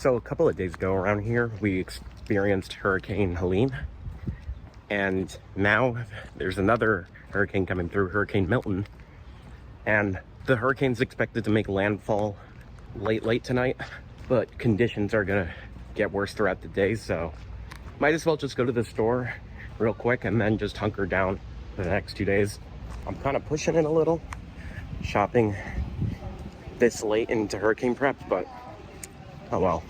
So a couple of days ago around here, we experienced Hurricane Helene. And now there's another hurricane coming through, Hurricane Milton. And the hurricane's expected to make landfall late tonight. But conditions are gonna get worse throughout the day, so might as well just go to the store real quick and then just hunker down for the next 2 days. I'm kind of pushing it a little, shopping this late into hurricane prep, but oh well.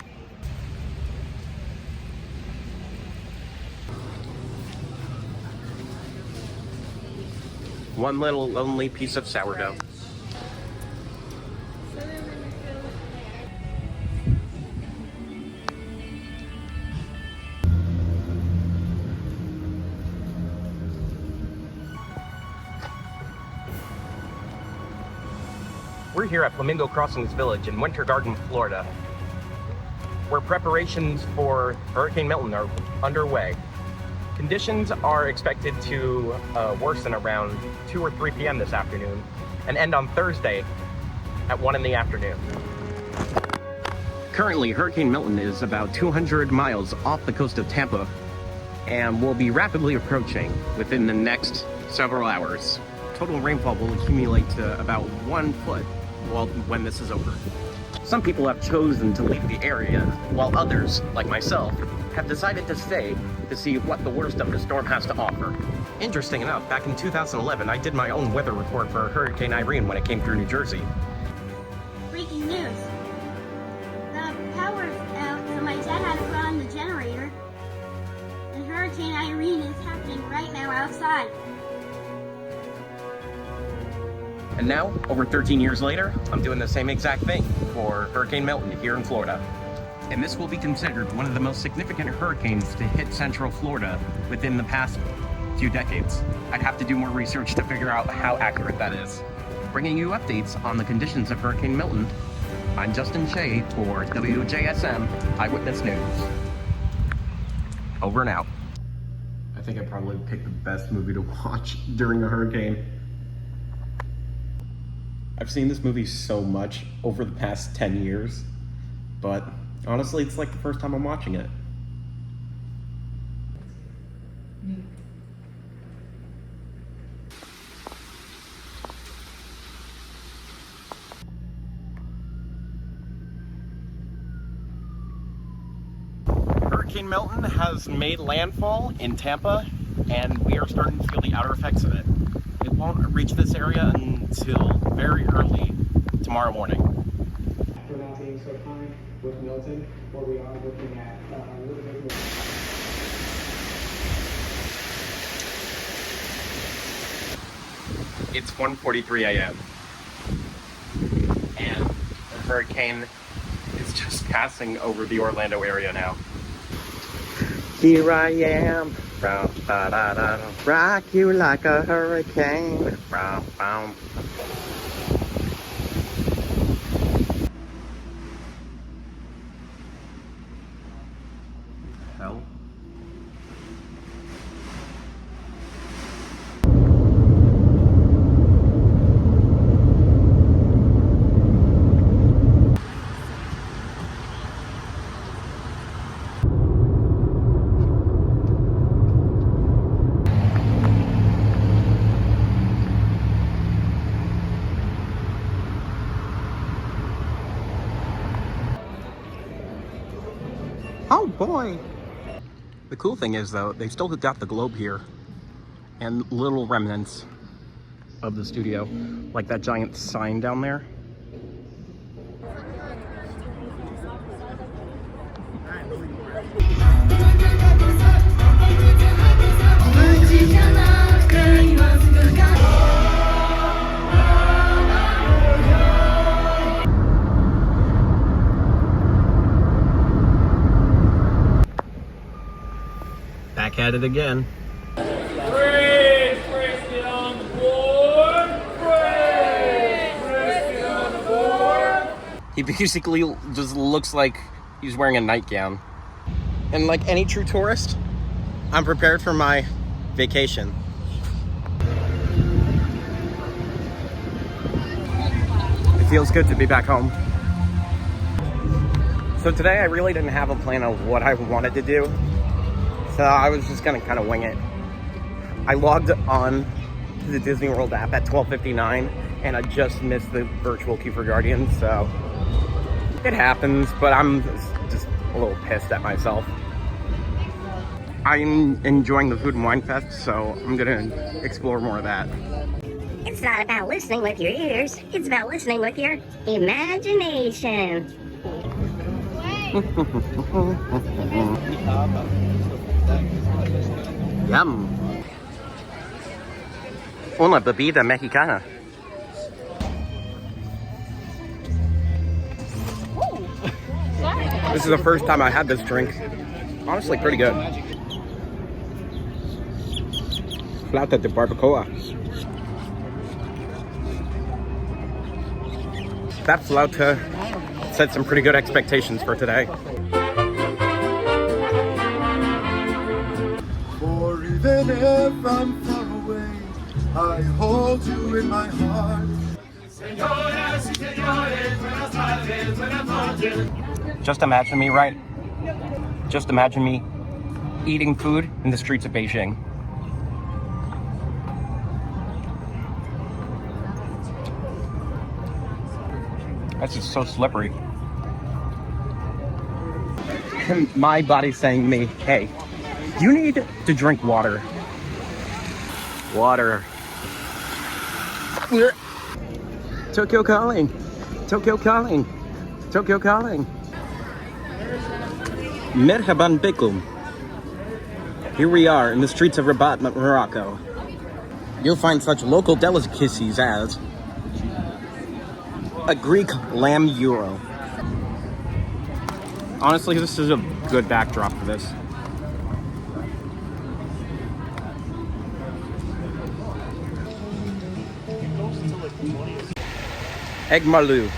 One little lonely piece of sourdough. We're here at Flamingo Crossings Village in Winter Garden, Florida, where preparations for Hurricane Milton are underway. Conditions are expected to worsen around 2 or 3 p.m. this afternoon and end on Thursday at 1 in the afternoon. Currently, Hurricane Milton is about 200 miles off the coast of Tampa and will be rapidly approaching within the next several hours. Total rainfall will accumulate to about 1 foot when this is over. Some people have chosen to leave the area, while others, like myself, have decided to stay to see what the worst of the storm has to offer. Interesting enough, back in 2011, I did my own weather report for Hurricane Irene when it came through New Jersey. Breaking news. The power's out, so my dad had to put on the generator. And Hurricane Irene is happening right now outside. And now, over 13 years later, I'm doing the same exact thing for Hurricane Milton here in Florida. And this will be considered one of the most significant hurricanes to hit Central Florida within the past few decades. I'd have to do more research to figure out how accurate that is. Bringing you updates on the conditions of Hurricane Milton, I'm Justin Shea for WJSM Eyewitness News. Over and out. I think I probably picked the best movie to watch during a hurricane. I've seen this movie so much over the past 10 years, but honestly, it's like the first time I'm watching it. Hurricane Milton has made landfall in Tampa, and we are starting to feel the outer effects of it. It won't reach this area until very early tomorrow morning. We're not being so kind with Milton, where we are looking at a little bit more. It's 1:43 a.m. and the hurricane is just passing over the Orlando area now. Here I am, rock you like a hurricane. Hell. Oh boy! The cool thing is though, they still got the globe here and little remnants of the studio, like that giant sign down there. Back at it again. Praise, get on the board. Praise, get on the board. He basically just looks like he's wearing a nightgown. And like any true tourist, I'm prepared for my vacation. It feels good to be back home. So today I really didn't have a plan of what I wanted to do. So I was just gonna kind of wing it. I logged on to the Disney World app at 12:59 and I just missed the virtual queue for Guardians, so it happens, but I'm just a little pissed at myself. I'm enjoying the Food and Wine Fest, so I'm gonna explore more of that. It's not about listening with your ears, it's about listening with your imagination. Yum. Una bebida mexicana. This is the first time I had this drink. Honestly, pretty good. Flauta de barbacoa. That flauta set some pretty good expectations for today. For even if I'm far away, I hold you in my heart. Just imagine me, right? Just imagine me eating food in the streets of Beijing. That's just so slippery. And my body's saying to me, hey, you need to drink water. Water. Tokyo calling. Tokyo calling. Tokyo calling. Merhaban bikum. Here we are in the streets of Rabat, Morocco. You'll find such local delicacies as a Greek lamb gyro. Honestly, this is a good backdrop for this. Egg malou.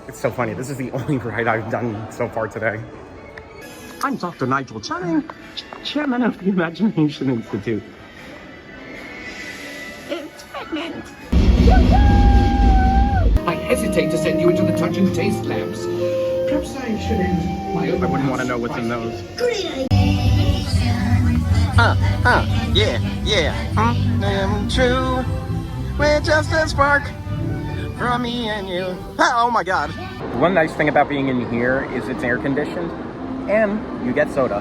It's so funny. This is the only ride I've done so far today. I'm Dr. Nigel Channing, Chairman of the Imagination Institute. It's pregnant. I hesitate to send you into the touch and taste labs. Perhaps I should end my own. I wouldn't want to know what's in those. Yeah. True. We're just a spark from me and you. Oh my God. One nice thing about being in here is it's air conditioned and you get soda.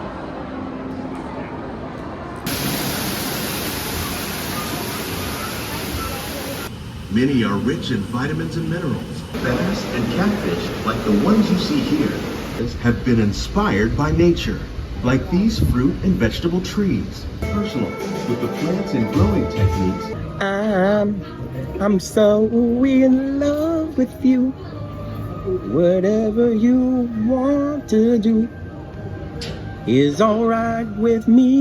Many are rich in vitamins and minerals. Bass and catfish, like the ones you see here, have been inspired by nature, like these fruit and vegetable trees. Personal, with the plants and growing techniques. I'm so in love with you. Whatever you want to do is alright with me.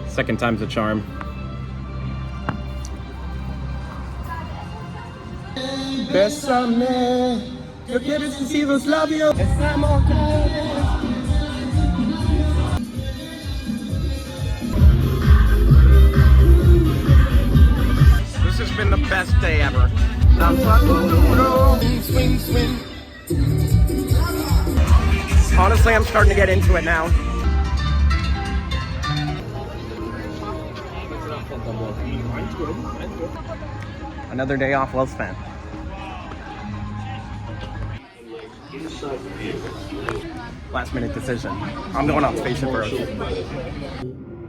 Second time's a charm. Bésame, yo quiero sentir los labios. This has been the best day ever. Swing, swing. Honestly, I'm starting to get into it now. Another day off well spent. Last minute decision. I'm going on Spaceship Earth.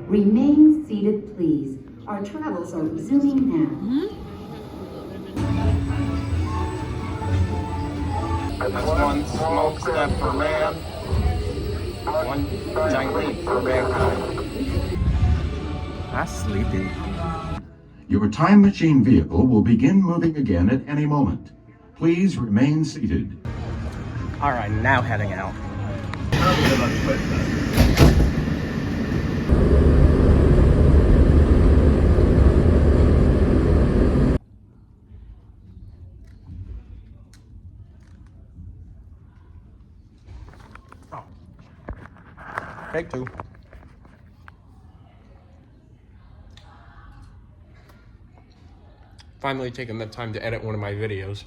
Remain seated, please. Our travels are resuming now. That's one smoke step for man. One giant leap for mankind. I'm sleepy. Your time machine vehicle will begin moving again at any moment. Please remain seated. Alright, now heading out. Take two. Finally taking the time to edit one of my videos.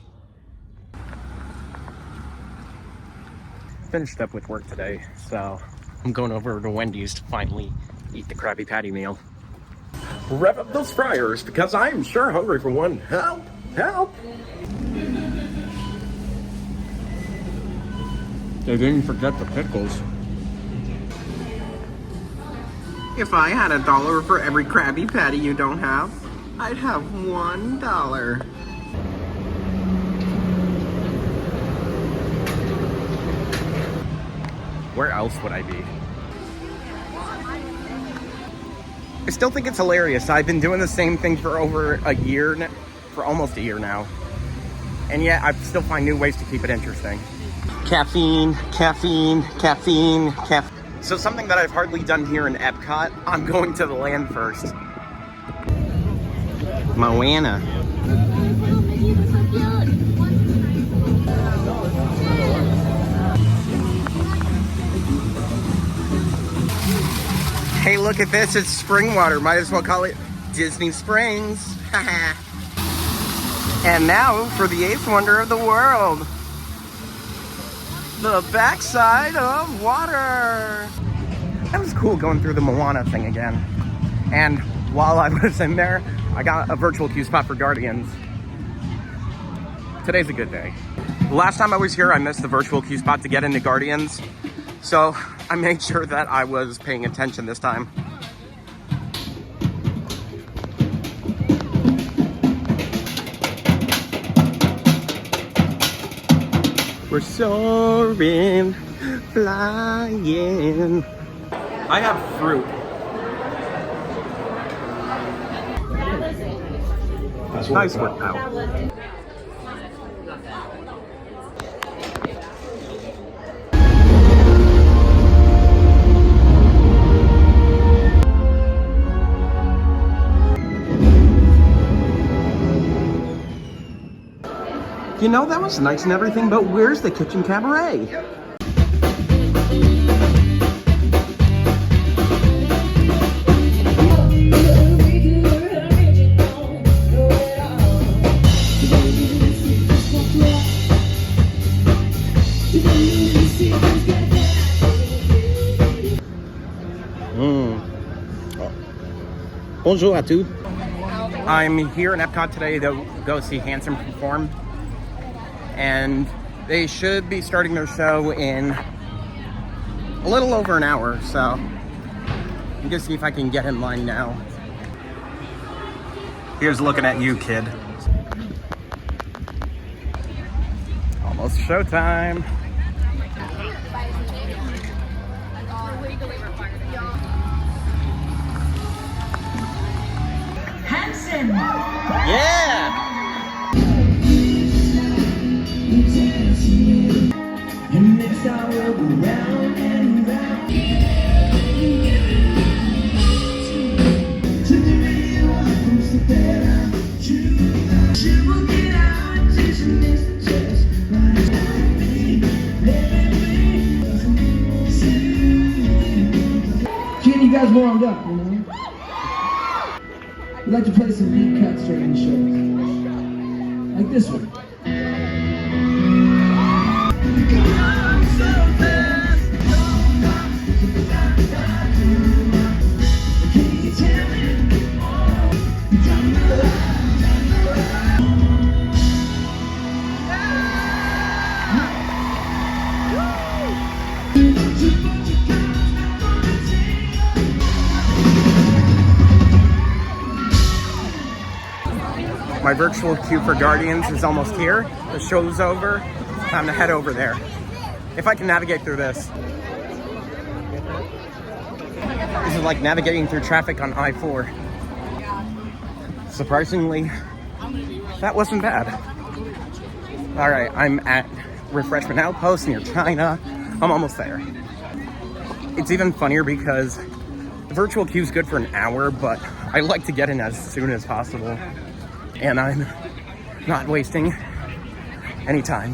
Finished up with work today, so I'm going over to Wendy's to finally eat the Krabby Patty meal. Rev up those fryers because I'm sure hungry for one. Help! Help! They didn't forget the pickles. If I had $1 for every Krabby Patty you don't have, I'd have $1. Where else would I be? I still think it's hilarious. I've been doing the same thing for over a year, for almost a year now. And yet I still find new ways to keep it interesting. Caffeine, caffeine, caffeine, caffeine. So something that I've hardly done here in Epcot, I'm going to the land first. Moana. Hey, look at this, it's spring water. Might as well call it Disney Springs. And now for the 8th wonder of the world. The backside of water. That was cool going through the Moana thing again. And while I was in there, I got a virtual queue spot for Guardians. Today's a good day. Last time I was here, I missed the virtual queue spot to get into Guardians. So I made sure that I was paying attention this time. We're soaring, flying. I have fruit. Nice work, pal. You know, that was nice and everything, but where's the kitchen cabaret? Bonjour à tous. I'm here in Epcot today to go see Hanson perform. And they should be starting their show in a little over an hour, so I'm gonna see if I can get in line now. Here's looking at you, kid. Almost showtime. Hanson! Yeah! And next I will go round and round. To the radio, I'm so better. She will get out and teach and miss the test. Getting you guys warmed up, you know? We like to play some beat cuts during the show. Like this one. My virtual queue for Guardians is almost here. The show's over. Time to head over there. If I can navigate through this. This is like navigating through traffic on I-4. Surprisingly, that wasn't bad. All right, I'm at Refreshment Outpost near China. I'm almost there. It's even funnier because the virtual queue is good for an hour, but I like to get in as soon as possible. And I'm not wasting any time.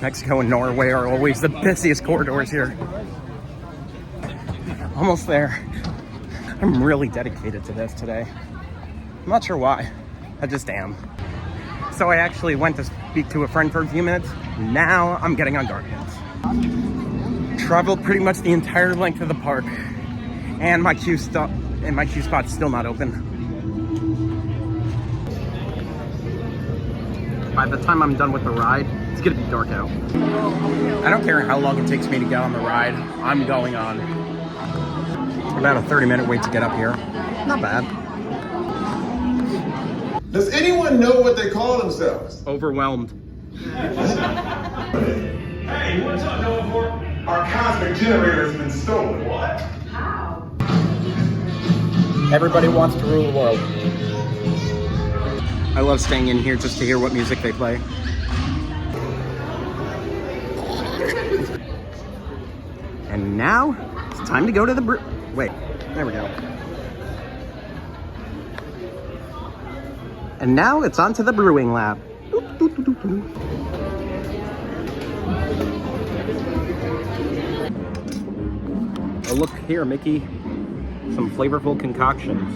Mexico and Norway are always the busiest corridors here. Almost there. I'm really dedicated to this today. I'm not sure why. I just am. So I actually went to speak to a friend for a few minutes. Now I'm getting on Guardians. Traveled pretty much the entire length of the park, and my queue spot's still not open. By the time I'm done with the ride, it's gonna be dark out. I don't care how long it takes me to get on the ride, I'm going on. About a 30-minute wait to get up here. Not bad. Does anyone know what they call themselves? Overwhelmed. Hey, what's up, Nova? Our cosmic generator has been stolen. What? How? Everybody wants to rule the world. I love staying in here just to hear what music they play. And now, it's time to go to the wait, there we go. And now it's on to the brewing lab. Oh, look here, Mickey. Some flavorful concoctions.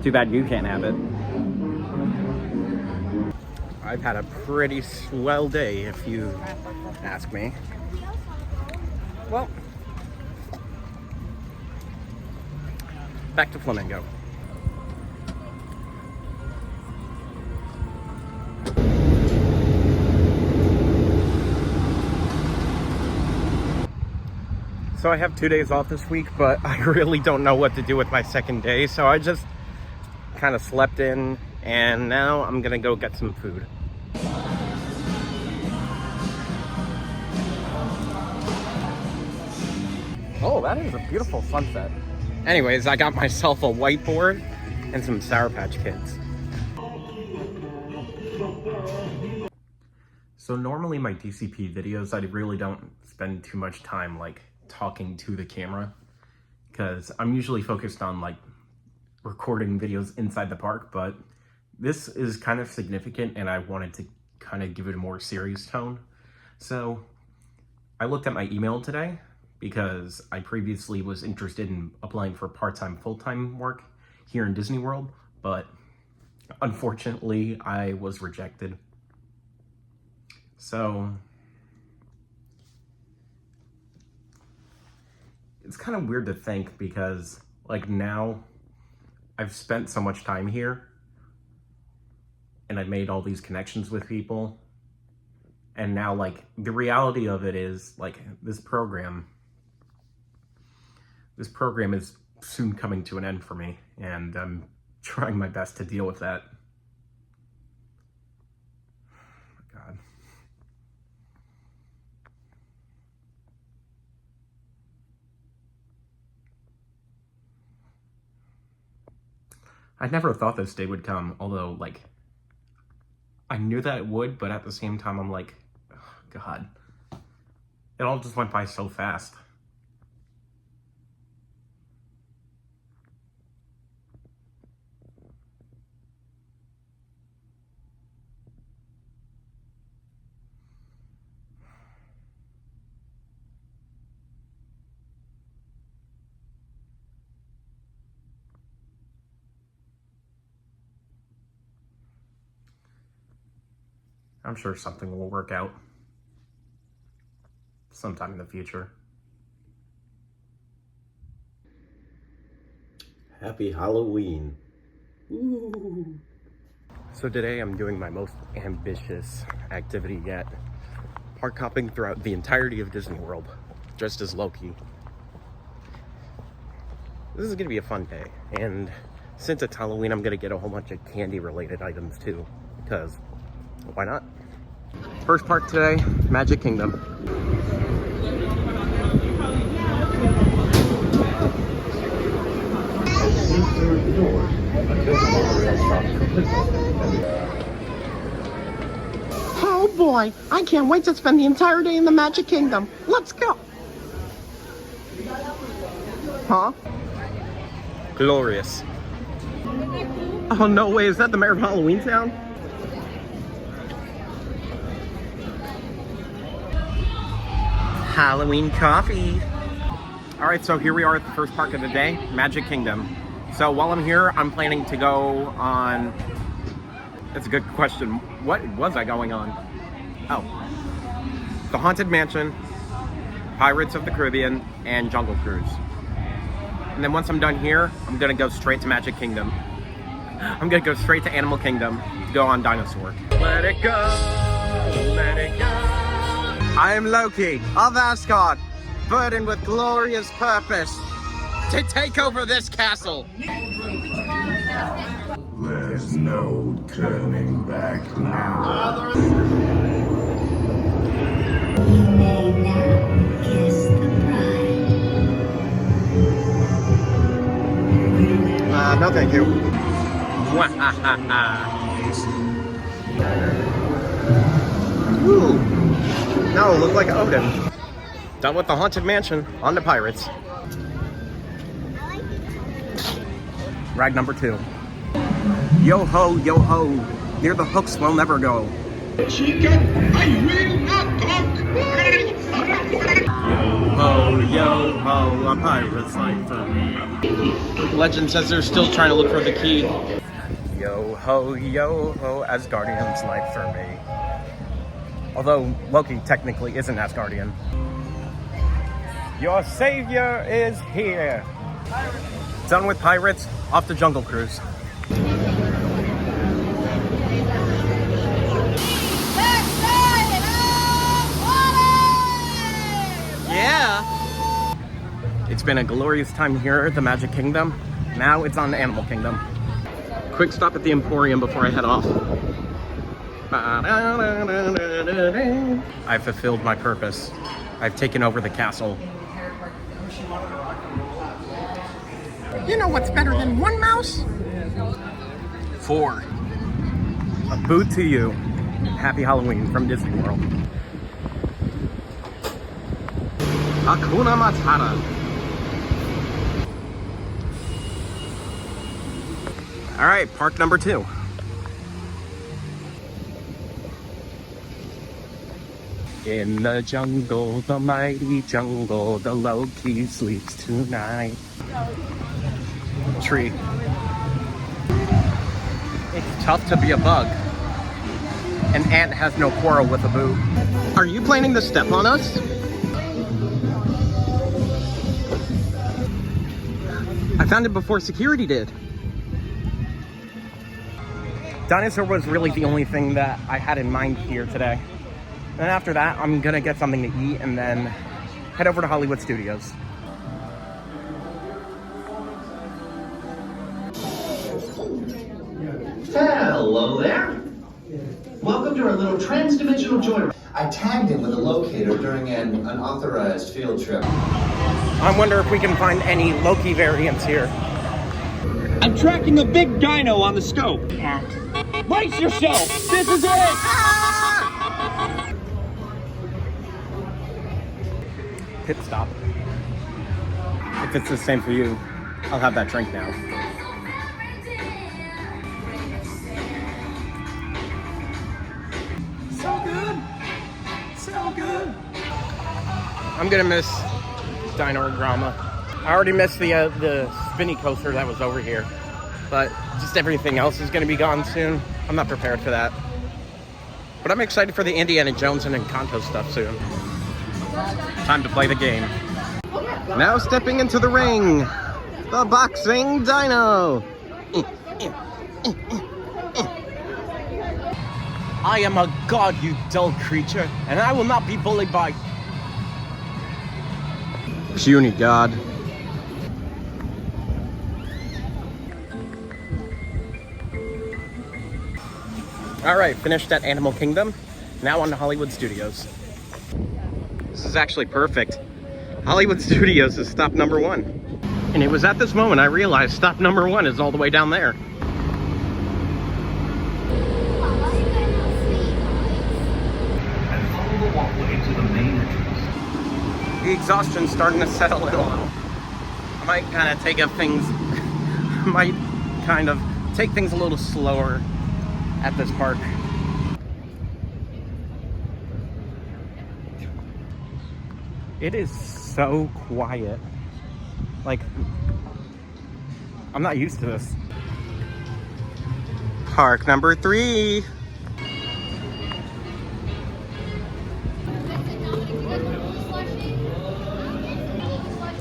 Too bad you can't have it. I've had a pretty swell day, if you ask me. Well, back to Flamingo. So I have 2 days off this week, but I really don't know what to do with my second day, so I just kind of slept in, and now I'm gonna go get some food. Oh, that is a beautiful sunset. Anyways, I got myself a whiteboard and some Sour Patch Kids. So normally my DCP videos, I really don't spend too much time like talking to the camera, because I'm usually focused on like recording videos inside the park, but this is kind of significant and I wanted to kind of give it a more serious tone. So I looked at my email today because I previously was interested in applying for part-time, full-time work here in Disney World, but unfortunately I was rejected. So it's kind of weird to think, because like now I've spent so much time here and I've made all these connections with people, and now like the reality of it is like this program is soon coming to an end for me, and I'm trying my best to deal with that. God. I never thought this day would come, although, like, I knew that it would, but at the same time, I'm like, oh, God. It all just went by so fast. I'm sure something will work out sometime in the future. Happy Halloween. Ooh. So today I'm doing my most ambitious activity yet. Park hopping throughout the entirety of Disney World, dressed as Loki. This is gonna be a fun day, and since it's Halloween, I'm gonna get a whole bunch of candy related items too, because why not? First park today, Magic Kingdom. Oh boy, I can't wait to spend the entire day in the Magic Kingdom. Let's go. Huh? Glorious. Oh, no way. Is that the mayor of Halloween Town? Halloween coffee. All right, so here we are at the first park of the day, Magic Kingdom. So while I'm here, I'm planning to go on... That's a good question. What was I going on? Oh. The Haunted Mansion, Pirates of the Caribbean, and Jungle Cruise. And then once I'm done here, I'm gonna go straight to Magic Kingdom. I'm gonna go straight to Animal Kingdom to go on Dinosaur. Let it go, let it go. I'm Loki of Asgard, burdened with glorious purpose to take over this castle. There's no turning back now. You may now kiss the bride. No thank you. Ooh. No, look like Odin. Done with the Haunted Mansion, on to Pirates. Ride number 2. Yo ho, near the hooks we'll never go. Chicken, I will not talk. Yo ho, a pirate's life for me. Legend says they're still trying to look for the key. Yo ho, Asgardian's life for me. Although Loki technically isn't Asgardian. Your savior is here. Done with Pirates, off to Jungle Cruise. Yeah! It's been a glorious time here at the Magic Kingdom. Now it's on to Animal Kingdom. Quick stop at the Emporium before I head off. I've fulfilled my purpose. I've taken over the castle. You know what's better than one mouse? 4. A boot to you. Happy Halloween from Disney World. Hakuna Matata. All right, park number 2. In the jungle, the mighty jungle, the Loki sleeps tonight. Tree. It's tough to be a bug. An ant has no quarrel with a boot. Are you planning to step on us? I found it before security did. Dinosaur was really the only thing that I had in mind here today. And after that, I'm gonna get something to eat and then head over to Hollywood Studios. Hello there. Welcome to our little trans-dimensional joyride. I tagged him with a locator during an unauthorized field trip. I wonder if we can find any Loki variants here. I'm tracking a big dino on the scope. Cat. Brace yourself! This is it! Pit stop. If it's the same for you, I'll have that drink now. So good! So good! I'm gonna miss Dino Drama. I already missed the spinny coaster that was over here, but just everything else is gonna be gone soon. I'm not prepared for that. But I'm excited for the Indiana Jones and Encanto stuff soon. Time to play the game. Now stepping into the ring, the boxing dino. I am a god, you dull creature, and I will not be bullied by puny god. All right, finished at Animal Kingdom. Now on to Hollywood Studios. This is actually perfect. Hollywood Studios is stop number 1. And it was at this moment I realized stop number 1 is all the way down there. And follow the walkway to the main entrance. The exhaustion's starting to settle in a little. might kind of take things a little slower at this park. It is so quiet. Like, I'm not used to this. Park number 3.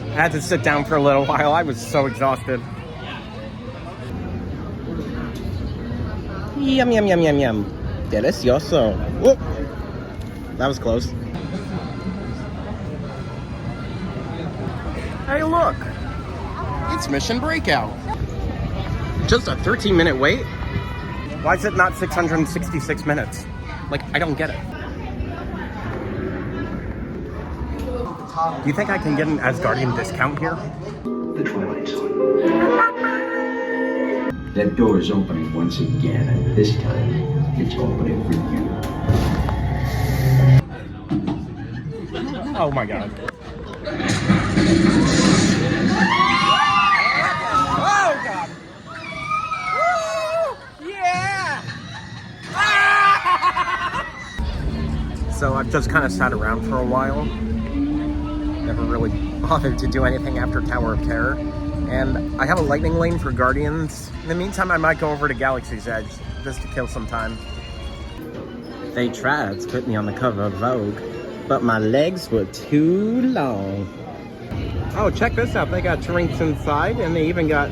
I had to sit down for a little while. I was so exhausted. Yum, yum, yum, yum, yum. Delicioso. Whoop. That was close. Hey, look. It's Mission Breakout. Just a 13-minute wait? Why is it not 666 minutes? Like, I don't get it. Do you think I can get an Asgardian discount here? The Twilight Zone. That door is opening once again, and this time it's opening for you. Oh my god. Oh god. Woo! Yeah! So I've just kind of sat around for a while. Never really bothered to do anything after Tower of Terror. And I have a lightning lane for Guardians. In the meantime, I might go over to Galaxy's Edge just to kill some time. They tried to put me on the cover of Vogue, but my legs were too long. Oh, check this out. They got drinks inside, and they even got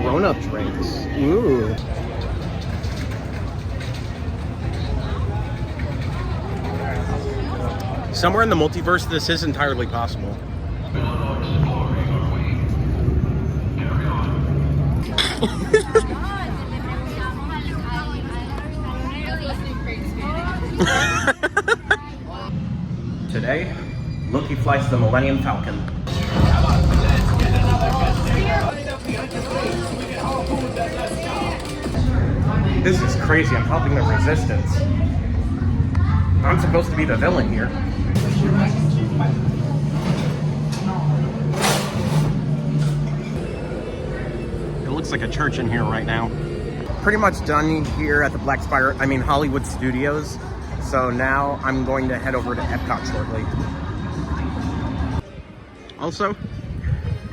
grown-up drinks. Ooh. Somewhere in the multiverse, this is entirely possible. Today, Loki flies the Millennium Falcon. This is crazy. I'm helping the Resistance. I'm supposed to be the villain here. It looks like a church in here right now. Pretty much done here at the Hollywood Studios. So now I'm going to head over to Epcot shortly. Also,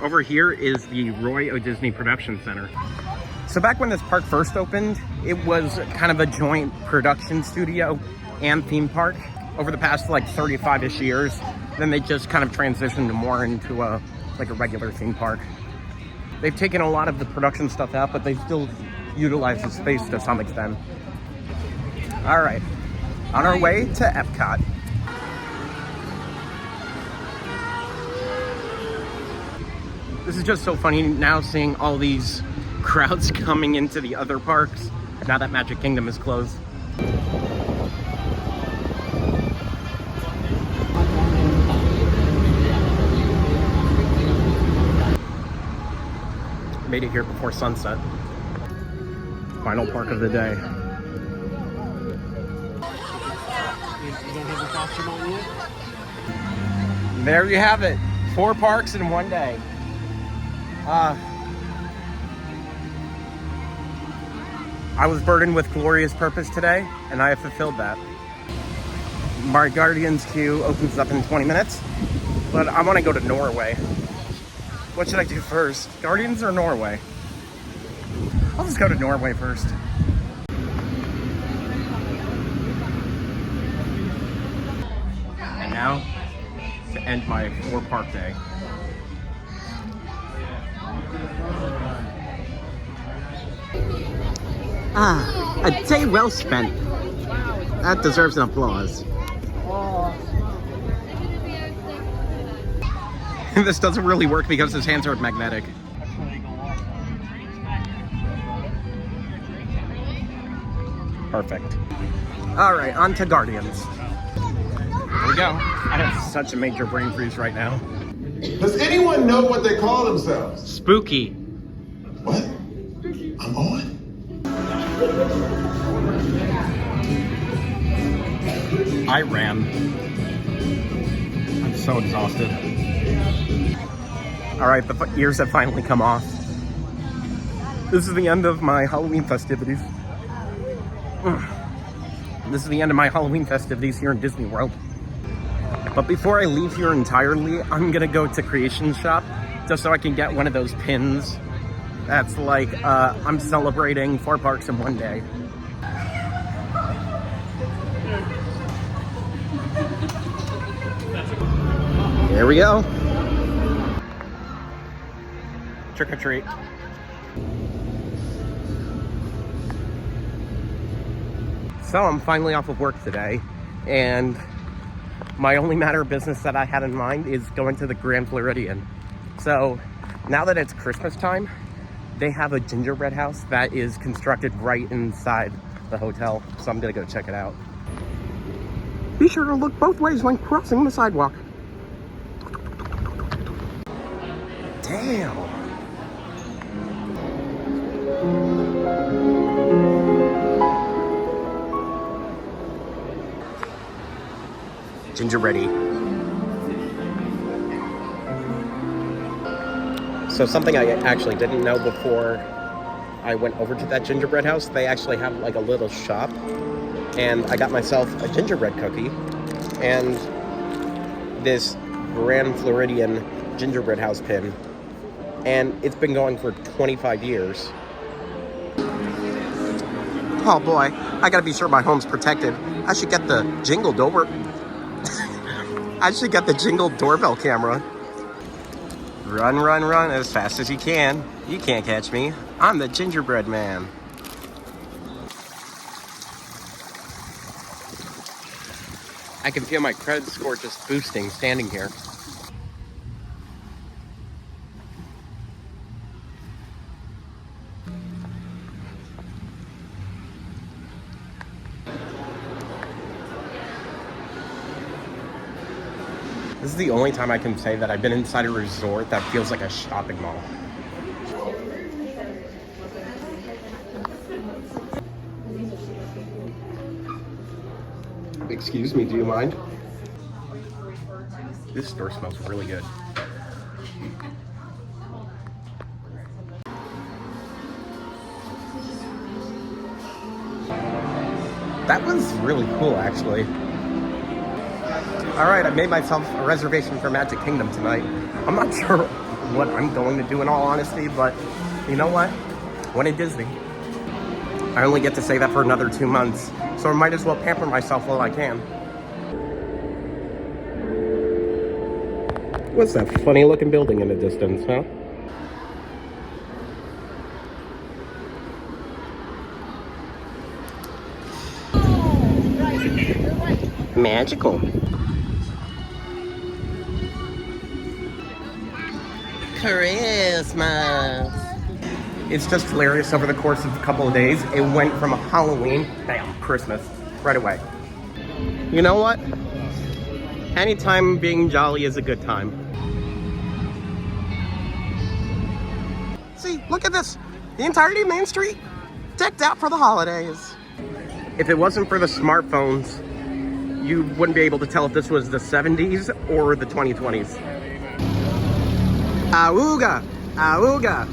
over here is the Roy O. Disney Production Center. So back when this park first opened, it was kind of a joint production studio and theme park. Over the past like 35-ish years, then they just kind of transitioned more into a regular theme park. They've taken a lot of the production stuff out, but they still utilize the space to some extent. All right, on our way to Epcot. This is just so funny now seeing all these crowds coming into the other parks now that Magic Kingdom is closed. Made it here before sunset. Final park of the day. There you have it. 4 parks in one day. I was burdened with glorious purpose today, and I have fulfilled that. My Guardians queue opens up in 20 minutes, but I want to go to Norway. What should I do first? Guardians or Norway? I'll just go to Norway first. And now, to end my 4-park day. A day well spent. That deserves an applause. This doesn't really work because his hands are magnetic. Perfect. All right, on to Guardians. Here we go. I have such a major brain freeze right now. Does anyone know what they call themselves? Spooky. What? I'm on? I ran. I'm so exhausted. All right, the ears have finally come off. This is the end of my Halloween festivities. This is the end of my Halloween festivities here in Disney World. But before I leave here entirely, I'm gonna go to Creation Shop just so I can get one of those pins that's like, I'm celebrating 4 parks in one day. Here we go. Trick or treat. So I'm finally off of work today, and my only matter of business that I had in mind is going to the Grand Floridian. So now that it's Christmas time, they have a gingerbread house that is constructed right inside the hotel. So I'm gonna go check it out. Be sure to look both ways when crossing the sidewalk. Damn. Gingerbready. So something I actually didn't know before I went over to that gingerbread house, they actually have like a little shop, and I got myself a gingerbread cookie and this Grand Floridian gingerbread house pin, and it's been going for 25 years. Oh boy, I gotta be sure my home's protected. I should get the jingle doorbell camera. Run, run, run as fast as you can. You can't catch me. I'm the gingerbread man. I can feel my credit score just boosting standing here. This is the only time I can say that I've been inside a resort that feels like a shopping mall. Excuse me, do you mind? This store smells really good. That was really cool, actually. All right, I made myself a reservation for Magic Kingdom tonight. I'm not sure what I'm going to do in all honesty, but you know what? When in Disney, I only get to say that for another 2 months, so I might as well pamper myself while I can. What's that funny looking building in the distance, huh? Magical. Christmas. It's just hilarious. Over the course of a couple of days, it went from Halloween, bam, Christmas, right away. You know what? Anytime being jolly is a good time. See, look at this. The entirety of Main Street decked out for the holidays. If it wasn't for the smartphones, you wouldn't be able to tell if this was the 70s or the 2020s. Awooga, awooga.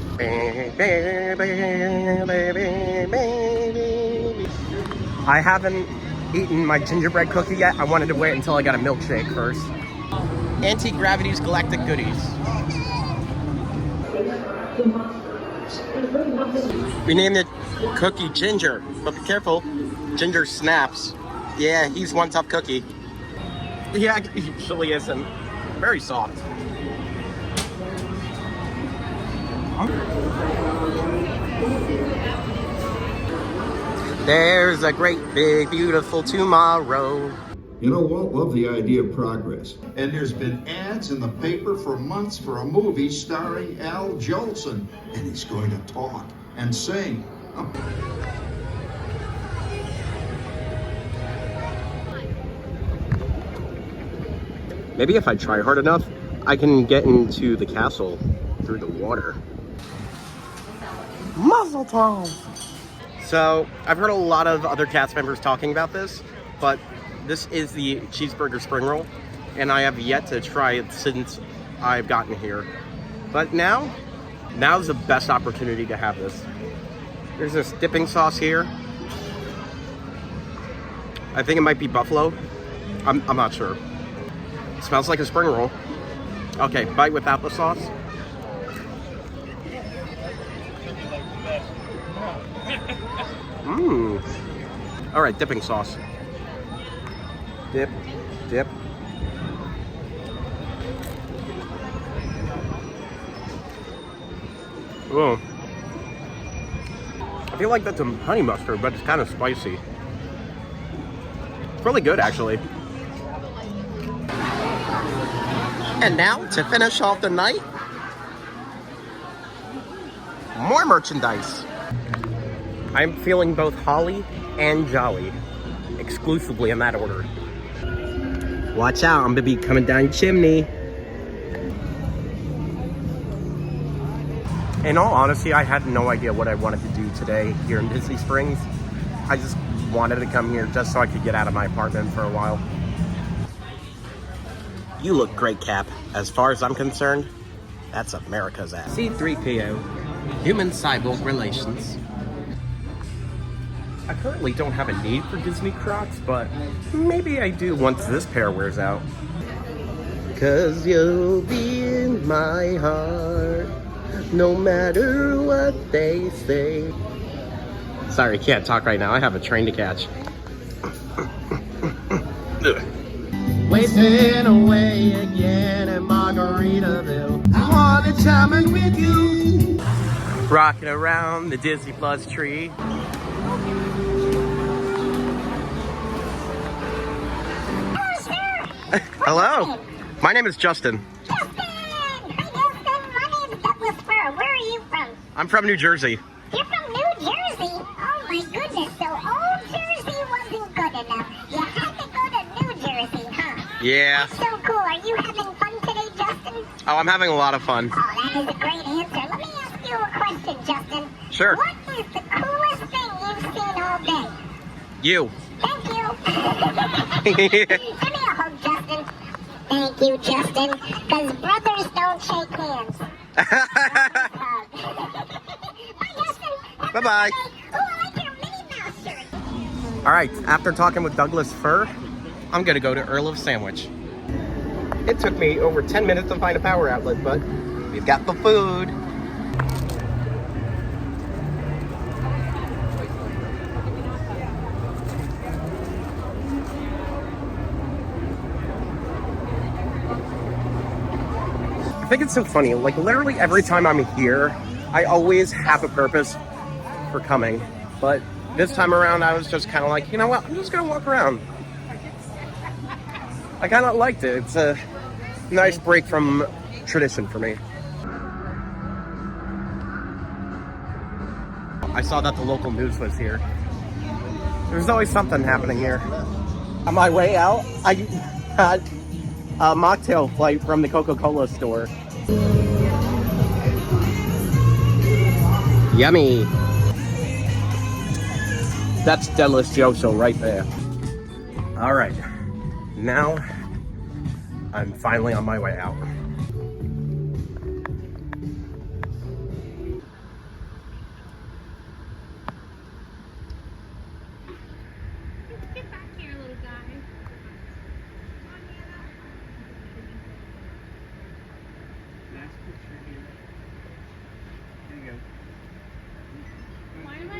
I haven't eaten my gingerbread cookie yet. I wanted to wait until I got a milkshake first. Anti-Gravity's Galactic Goodies. We named it Cookie Ginger, but be careful, Ginger snaps. Yeah, he's one tough cookie. Yeah, he usually isn't. Very soft. There's a great, big, beautiful tomorrow. You know, Walt loved the idea of progress. And there's been ads in the paper for months for a movie starring Al Jolson. And he's going to talk and sing. Oh. Maybe if I try hard enough, I can get into the castle through the water. Muzzle tov! So, I've heard a lot of other cast members talking about this, but this is the cheeseburger spring roll, and I have yet to try it since I've gotten here. But now's the best opportunity to have this. There's this dipping sauce here. I think it might be buffalo. I'm not sure. It smells like a spring roll. Okay, bite without the sauce. Mmm. All right, dipping sauce. Dip, dip. Oh. I feel like that's a honey mustard, but it's kind of spicy. It's really good, actually. And now, to finish off the night, more merchandise. I'm feeling both holly and jolly, exclusively in that order. Watch out, I'm gonna be coming down your chimney. In all honesty, I had no idea what I wanted to do today here in Disney Springs. I just wanted to come here just so I could get out of my apartment for a while. You look great, Cap. As far as I'm concerned, that's America's ass. C-3PO, human-cyborg relations. I currently don't have a need for Disney Crocs, but maybe I do once this pair wears out. 'Cause you'll be in my heart, no matter what they say. Sorry, I can't talk right now. I have a train to catch. Wasting away again in Margaritaville. I wanna chime in with you. Rocking around the Disney Plus tree. Hello. My name is Justin. Justin! Hi, Justin. My name's Douglas Fur. Where are you from? I'm from New Jersey. You're from New Jersey? Oh, my goodness. So old Jersey wasn't good enough. You had to go to New Jersey, huh? Yeah. That's so cool. Are you having fun today, Justin? Oh, I'm having a lot of fun. Oh, that is a great answer. Let me ask you a question, Justin. Sure. What is the coolest thing you've seen all day? You. Thank you. Give me a hug, Justin. Thank you, Justin. Because brothers don't shake hands. Bye, Justin. Bye-bye. Oh, I like your Minnie Mouse shirt. All right, after talking with Douglas Fur, I'm gonna go to Earl of Sandwich. It took me over 10 minutes to find a power outlet, but we've got the food. I think it's so funny, like literally every time I'm here, I always have a purpose for coming. But this time around, I was just kind of like, you know what, I'm just gonna walk around. I kind of liked it. It's a nice break from tradition for me. I saw that the local news was here. There's always something happening here. On my way out, I had a mocktail flight from the Coca-Cola store. Yummy. That's delicioso right there. All right, now I'm finally on my way out. Get back here, little guy. Last picture here. There you go. Why am I